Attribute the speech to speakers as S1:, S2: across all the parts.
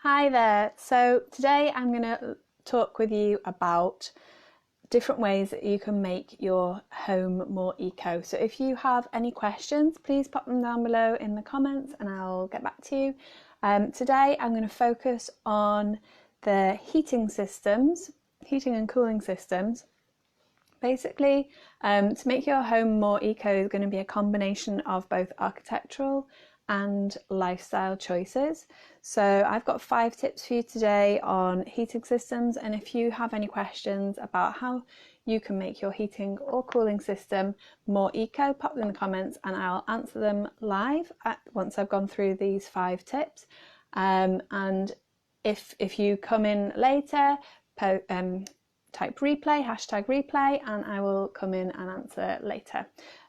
S1: Hi there. So today I'm going to talk with you about different ways that you can make your home more eco. So if you have any questions, please pop them down below in the comments and I'll get back to you. Today I'm going to focus on the heating and cooling systems. Basically, to make your home more eco is going to be a combination of both architectural and lifestyle choices. So I've got 5 tips for you today on heating systems, and if you have any questions about how you can make your heating or cooling system more eco, pop them in the comments and I'll answer them live once I've gone through these 5 tips. And if you come in later, type replay, #replay, and I will come in and answer later.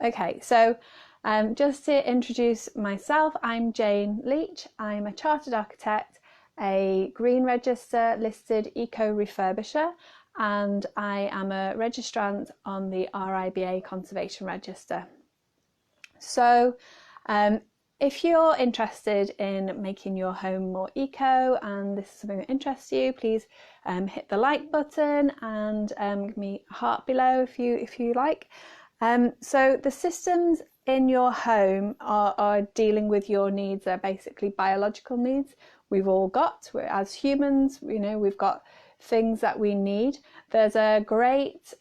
S1: Okay, so just to introduce myself, I'm Jane Leach. I'm a chartered architect, a Green Register listed eco refurbisher, and I am a registrant on the RIBA Conservation Register. So if you're interested in making your home more eco and this is something that interests you, please hit the like button and give me a heart below if you like. So the systems in your home are dealing with your needs. They're basically biological needs we've all got. As humans, we've got things that we need. There's a great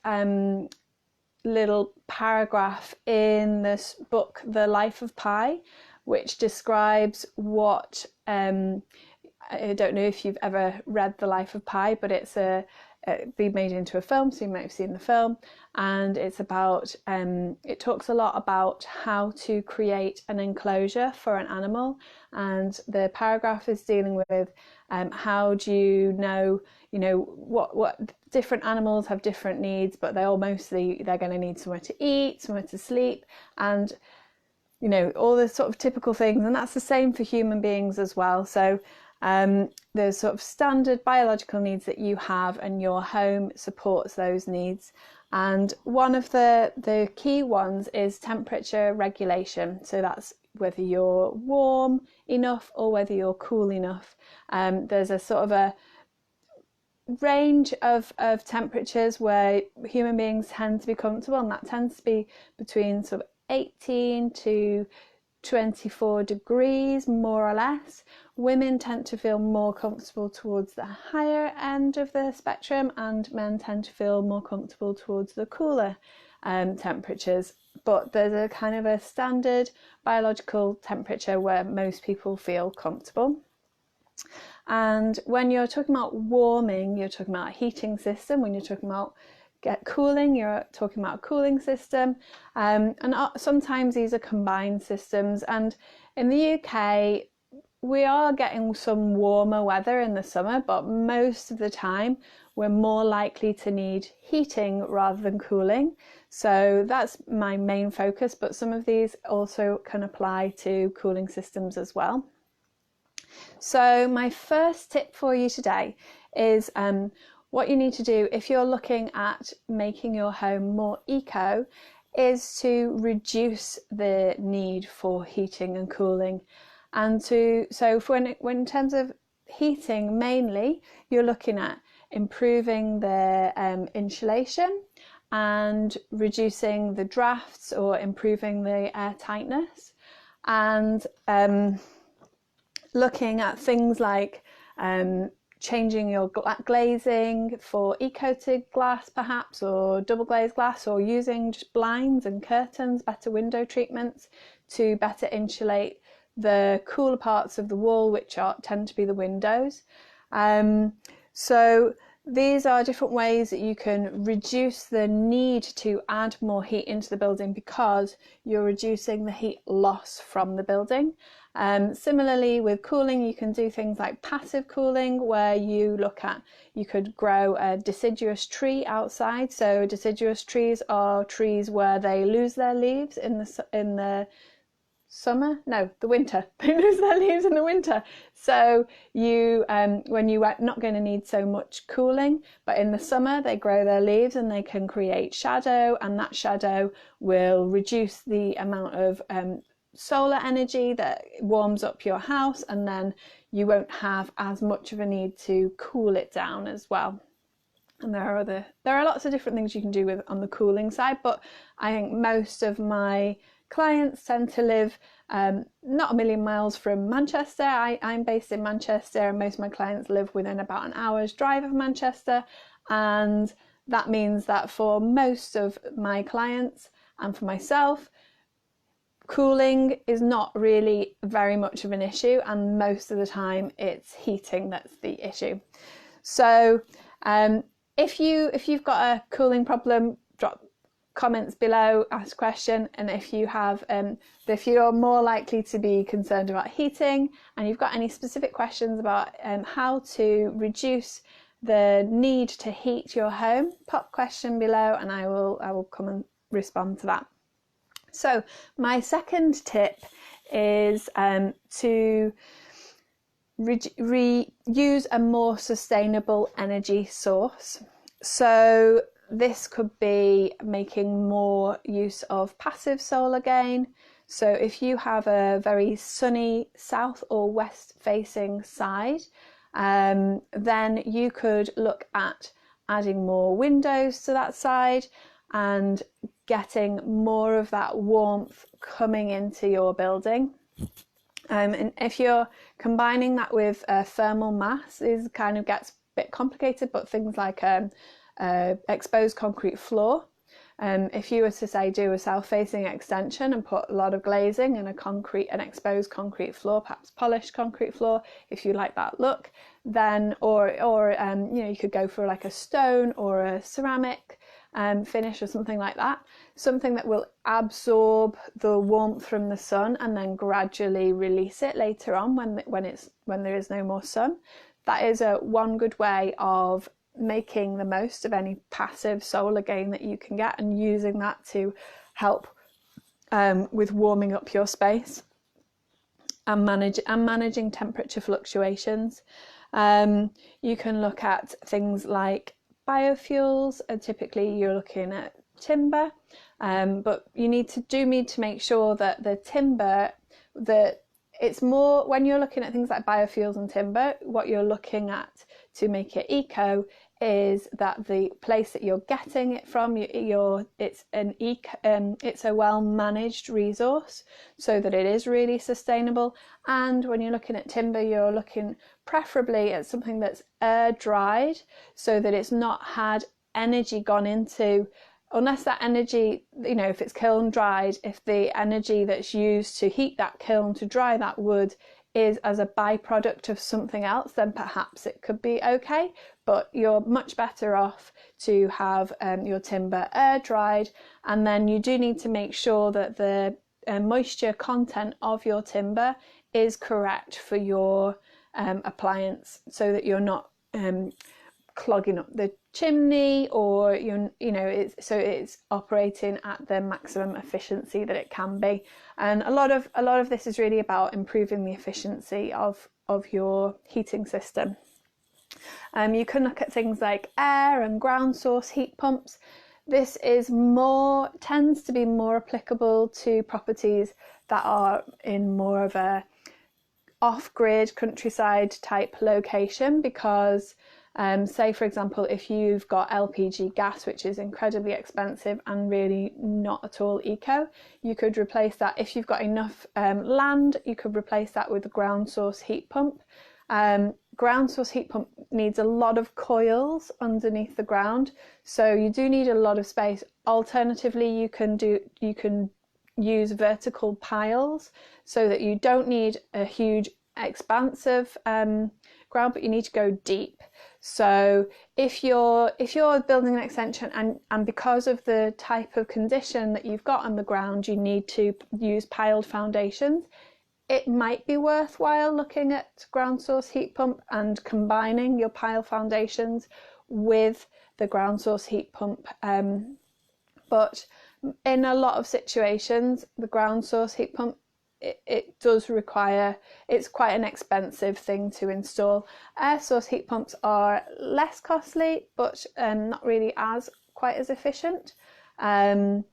S1: little paragraph in this book, The Life of Pi, which describes what I don't know if you've ever read The Life of Pi, but it's been made into a film, so you might have seen the film, and it's about it talks a lot about how to create an enclosure for an animal, and the paragraph is dealing with how do you know what different animals have different needs, but they're going to need somewhere to eat, somewhere to sleep, and all the sort of typical things, and that's the same for human beings as well. So there's sort of standard biological needs that you have, and your home supports those needs. And one of the key ones is temperature regulation. So that's whether you're warm enough or whether you're cool enough. There's a sort of a range of temperatures where human beings tend to be comfortable, and that tends to be between sort of 18 to 24 degrees, more or less. Women tend to feel more comfortable towards the higher end of the spectrum, and men tend to feel more comfortable towards the cooler temperatures. But there's a kind of a standard biological temperature where most people feel comfortable. And when you're talking about warming, you're talking about a heating system. When you're talking about cooling, you're talking about a cooling system. And sometimes these are combined systems. And in the UK, we are getting some warmer weather in the summer, but most of the time we're more likely to need heating rather than cooling. So that's my main focus, but some of these also can apply to cooling systems as well. So my first tip for you today is what you need to do if you're looking at making your home more eco is to reduce the need for heating and cooling. And when in terms of heating, mainly you're looking at improving the insulation and reducing the drafts or improving the air tightness, and looking at things like changing your glazing for e-coated glass perhaps, or double glazed glass, or using just blinds and curtains, better window treatments to better insulate the cooler parts of the wall, which tend to be the windows. So these are different ways that you can reduce the need to add more heat into the building because you're reducing the heat loss from the building. Similarly with cooling, you can do things like passive cooling, where you could grow a deciduous tree outside. So deciduous trees are trees where they lose their leaves in the winter. They lose their leaves in the winter. So when you are not going to need so much cooling, but in the summer they grow their leaves and they can create shadow, and that shadow will reduce the amount of solar energy that warms up your house, and then you won't have as much of a need to cool it down as well. And there are lots of different things you can do on the cooling side, but I think most of my clients tend to live not a million miles from Manchester. I'm based in Manchester, and most of my clients live within about an hour's drive of Manchester, and that means that for most of my clients and for myself, cooling is not really very much of an issue, and most of the time it's heating that's the issue. So if you've got a cooling problem, drop comments below, ask a question, and if you're more likely to be concerned about heating and you've got any specific questions about how to reduce the need to heat your home, pop question below and I will come and respond to that. So my second tip is to use a more sustainable energy source. So this could be making more use of passive solar gain. So if you have a very sunny south or west facing side, then you could look at adding more windows to that side and getting more of that warmth coming into your building. And if you're combining that with thermal mass, it kind of gets a bit complicated, but things like exposed concrete floor. If you were to say do a south-facing extension and put a lot of glazing and an exposed concrete floor, perhaps polished concrete floor, if you like that look, then or you could go for like a stone or a ceramic finish or something like that, something that will absorb the warmth from the sun and then gradually release it later on when there is no more sun. That is one good way of making the most of any passive solar gain that you can get and using that to help with warming up your space and managing temperature fluctuations. You can look at things like biofuels, and typically you're looking at timber, but you need to make sure that the timber, that it's more, when you're looking at things like biofuels and timber, what you're looking at to make it eco is that the place that you're getting it from, it's a well managed resource so that it is really sustainable. And when you're looking at timber, you're looking preferably at something that's air dried so that it's not had energy gone into, unless that energy, if it's kiln dried, if the energy that's used to heat that kiln to dry that wood is as a byproduct of something else, then perhaps it could be okay, but you're much better off to have your timber air dried. And then you do need to make sure that the moisture content of your timber is correct for your appliance, so that you're not clogging up the chimney, or it's operating at the maximum efficiency that it can be. And a lot of this is really about improving the efficiency of your heating system. You can look at things like air and ground source heat pumps. This tends to be more applicable to properties that are in more of a off-grid countryside type location, because say for example, if you've got LPG gas, which is incredibly expensive and really not at all eco, you could replace that. If you've got enough land, you could replace that with a ground source heat pump. Ground source heat pump needs a lot of coils underneath the ground, so you do need a lot of space. Alternatively, you can use vertical piles so that you don't need a huge expansive ground, but you need to go deep. So if you're building an extension and because of the type of condition that you've got on the ground, you need to use piled foundations, it might be worthwhile looking at ground source heat pump and combining your pile foundations with the ground source heat pump. But in a lot of situations, the ground source heat pump, it does require, it's quite an expensive thing to install. Air source heat pumps are less costly, but not really quite as efficient. But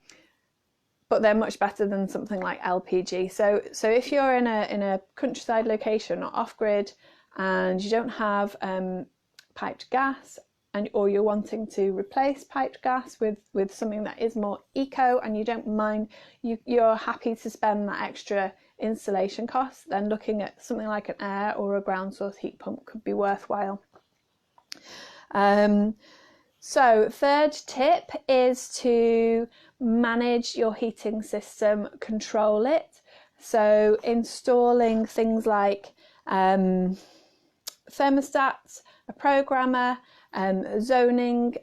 S1: but they're much better than something like LPG. So if you're in a countryside location or off-grid and you don't have piped gas, or you're wanting to replace piped gas with something that is more eco, and you don't mind, you're happy to spend that extra installation cost, then looking at something like an air or a ground source heat pump could be worthwhile. So third tip is to manage your heating system, control it. So installing things like thermostats, a programmer, zoning,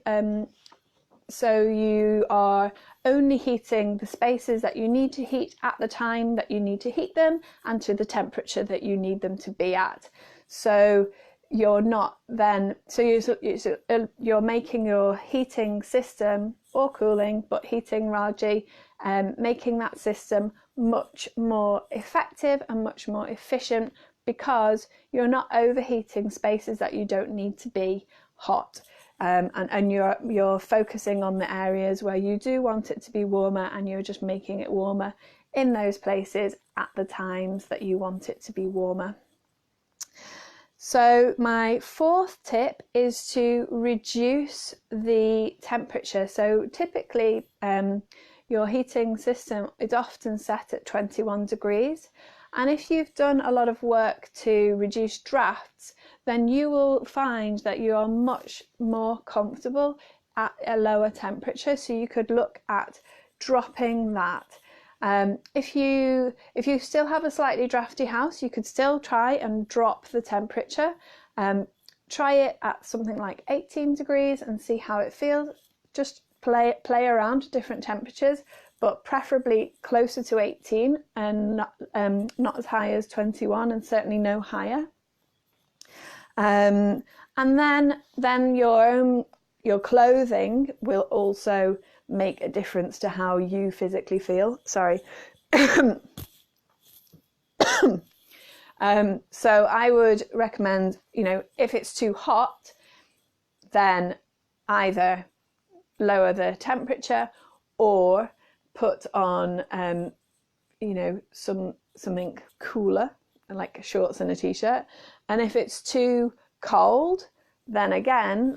S1: so you are only heating the spaces that you need to heat at the time that you need to heat them and to the temperature that you need them to be at. So you're not then, so you're making your heating system, or cooling, but heating largely, making that system much more effective and much more efficient, because you're not overheating spaces that you don't need to be hot. And you're focusing on the areas where you do want it to be warmer, and you're just making it warmer in those places at the times that you want it to be warmer. So my fourth tip is to reduce the temperature. So typically your heating system is often set at 21 degrees. And if you've done a lot of work to reduce drafts, then you will find that you are much more comfortable at a lower temperature. So you could look at dropping that. If you still have a slightly drafty house, you could still try and drop the temperature. Try it at something like 18 degrees and see how it feels. Just play around different temperatures, but preferably closer to 18 and not as high as 21, and certainly no higher. And then your clothing will also make a difference to how you physically feel. Sorry. So I would recommend, if it's too hot, then either lower the temperature or put on, something cooler, like shorts and a t-shirt. And if it's too cold, then again,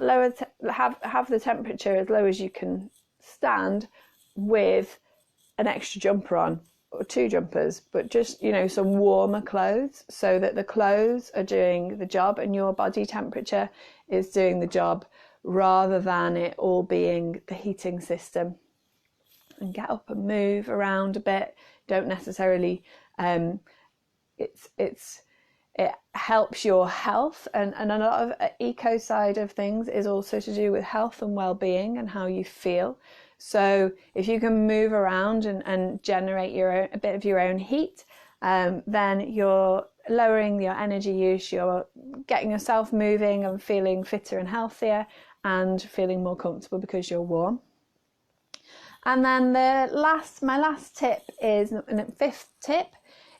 S1: have the temperature as low as you can stand, with an extra jumper on, or two jumpers, but just some warmer clothes, so that the clothes are doing the job and your body temperature is doing the job, rather than it all being the heating system. And get up and move around a bit. Don't necessarily it helps your health, and a lot of eco side of things is also to do with health and well-being and how you feel. So if you can move around and generate a bit of your own heat, then you're lowering your energy use, you're getting yourself moving and feeling fitter and healthier and feeling more comfortable because you're warm. And then my last tip is, and the fifth tip,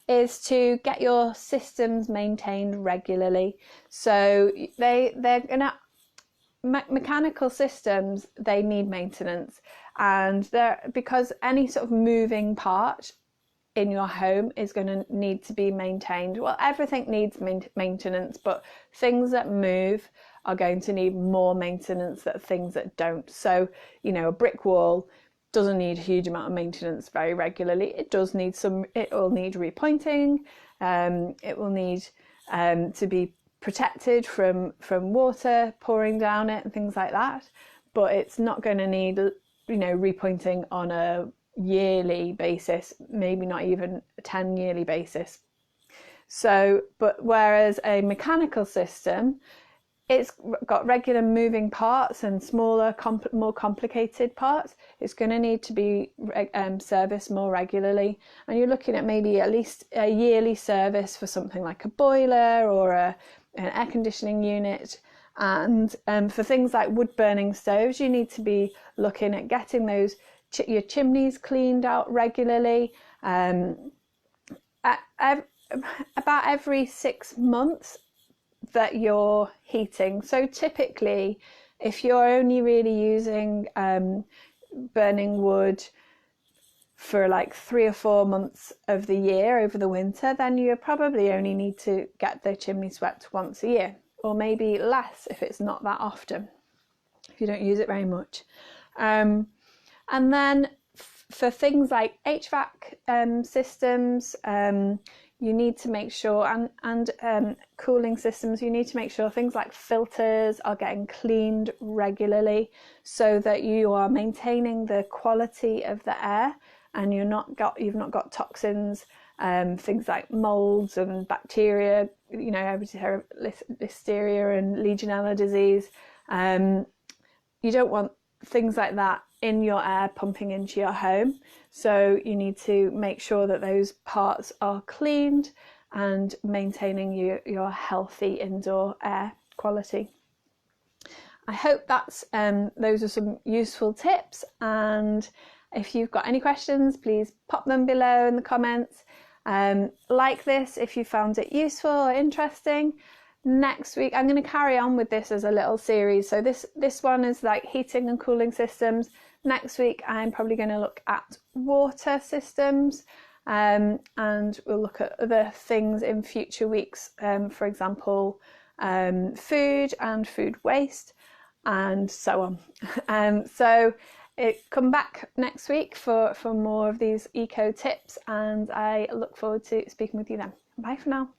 S1: is to get your systems maintained regularly. So mechanical systems, they need maintenance, and because any sort of moving part in your home is going to need to be maintained. Well, everything needs maintenance, but things that move are going to need more maintenance than things that don't. So, a brick wall doesn't need a huge amount of maintenance very regularly. It will need repointing. It will need to be protected from water pouring down it and things like that. But it's not going to need, repointing on a yearly basis, maybe not even a 10 yearly basis. So, but whereas a mechanical system, it's got regular moving parts and smaller, more complicated parts. It's going to need to be serviced more regularly. And you're looking at maybe at least a yearly service for something like a boiler or an air conditioning unit. And for things like wood burning stoves, you need to be looking at getting your chimneys cleaned out regularly. About every 6 months that you're heating. So typically, if you're only really using burning wood for like 3 or 4 months of the year over the winter, then you probably only need to get the chimney swept once a year, or maybe less if it's not that often, if you don't use it very much. And then for things like HVAC systems, you need to make sure, and cooling systems, you need to make sure things like filters are getting cleaned regularly, so that you are maintaining the quality of the air, and you've not got toxins, things like molds and bacteria, you know, everybody's heard of listeria and Legionella disease. You don't want things like that in your air pumping into your home. So you need to make sure that those parts are cleaned and maintaining your healthy indoor air quality. I hope that's those are some useful tips, and if you've got any questions, please pop them below in the comments. Like this if you found it useful or interesting. Next week I'm going to carry on with this as a little series. So this one is like heating and cooling systems. Next week I'm probably going to look at water systems, and we'll look at other things in future weeks, for example food and food waste and so on. So come back next week for more of these eco tips, and I look forward to speaking with you then. Bye for now.